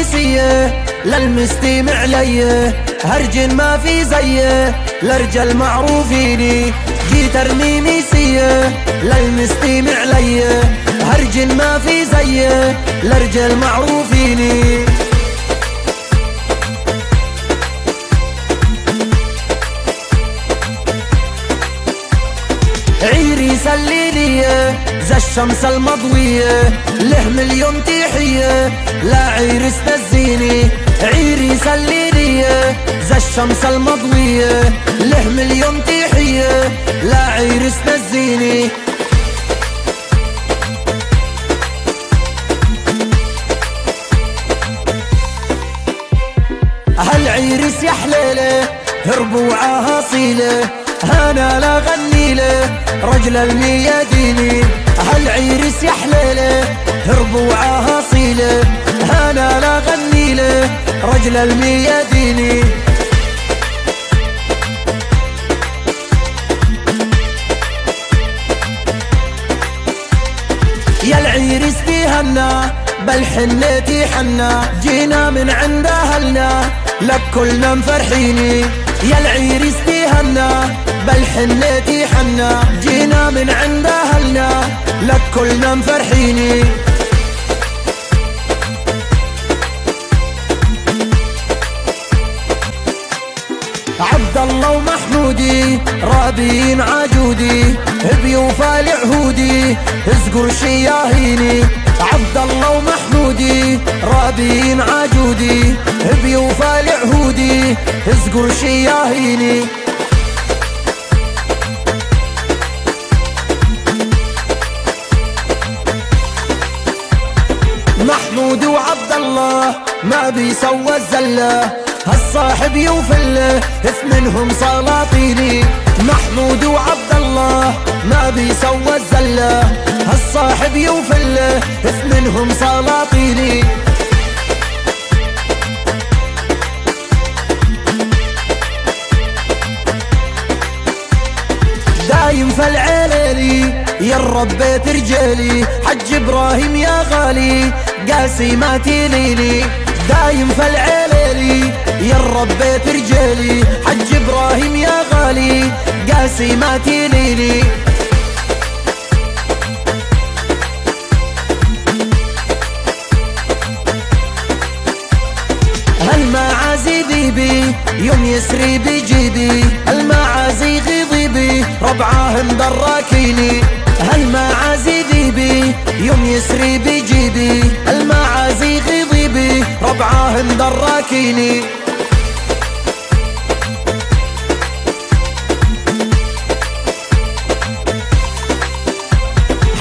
ميسيه للمستمع ليه، هرج ما في زيه لرجال معروفيني. جيت ارمي ميسيه للمستمع ليه، هرج ما في زيه لرجال معروفيني. عيري سليلية زي الشمس المضوية، له مليون تحية لا عير استزيني. عيري سليلية زي الشمس المضوية، له مليون تحية لا عير استزيني. هالعيرس يا حليله هربوا عاصيله، انا لا غني له رجل المياديني. هالعيرس يا حليله هربوا عاصيله، انا لا غني له رجل المياديني. يا العيرس تهنا بالحنة حنا، جينا من عند اهلنا لك كلنا مفرحيني. يا العيرس تهنا بالحنة حنا، جينا من عند اهلنا لك كلنا مفرحيني. عبد الله ومحمودي رابين عجودي، بيوفى العهودي ازقر شياهيني. عبد الله ومحمودي رابين عجودي، بيوفى العهودي ازقر شياهيني. محمود وعبد الله ما بيسوى الزله، هالصاحب يوفله منهم سلاطيني. محمود وعبد الله ما بيسوى الزله، هالصاحب يوفله منهم سلاطيني. دايم في العليلي يا ربيت رجالي، حج ابراهيم يا غالي قاسي ما تليني. دايم في العليلي يا ربيت رجالي، حج ابراهيم يا غالي قاسي ما تليني. هالمعازي ذيبي يوم يسري بجيبي، المعازي غضيبي ربعاهم دراكيني. هالمعازي ذيبي يوم يسري بجيبي، المعازي غضيبي ربعاهم دراكيني.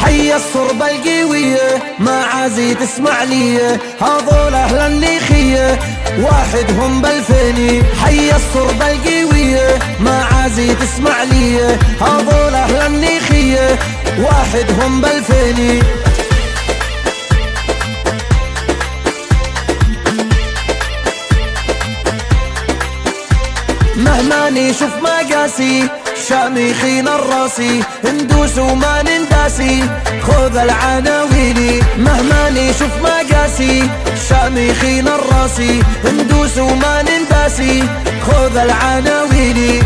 حي الصربة القوية معازي تسمع لي، هذول اهل النيخية واحدهم بالفيني. حي الصربة القوية معازي تسمع لي، هذول اهل النيخية واحدهم بالفيني. مهما نشوف مقاسي شامخين الراسي، ندوس وما ننداسي خذ العناويني. مهما نشوف مقاسي شامخين الراسي، ندوس وما ننداسي خذ العناويني.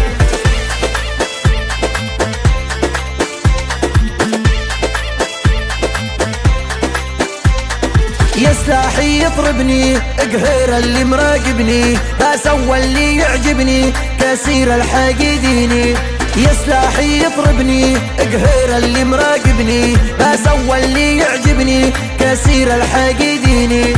يا سلاحي يطربني اقهر اللي مراقبني، بس اول اللي يعجبني كثير الحاقديني. يا سلاحي يطربني اقهر اللي مراقبني، بس اول اللي يعجبني كثير الحاقديني.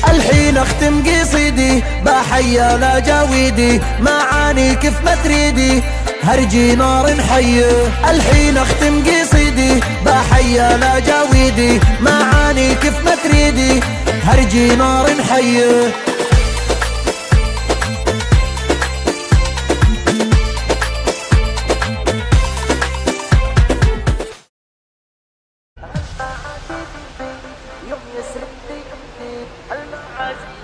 الحين اختم قصيدي بحيا لا جاويدي، معاني كيف ما تريدي هرجي نار حيه. الحين اختم قصيدي بحيا لا جاويدي، معاني كيف ما تريدي هرجي نار حيه. يوم يسرد المعازي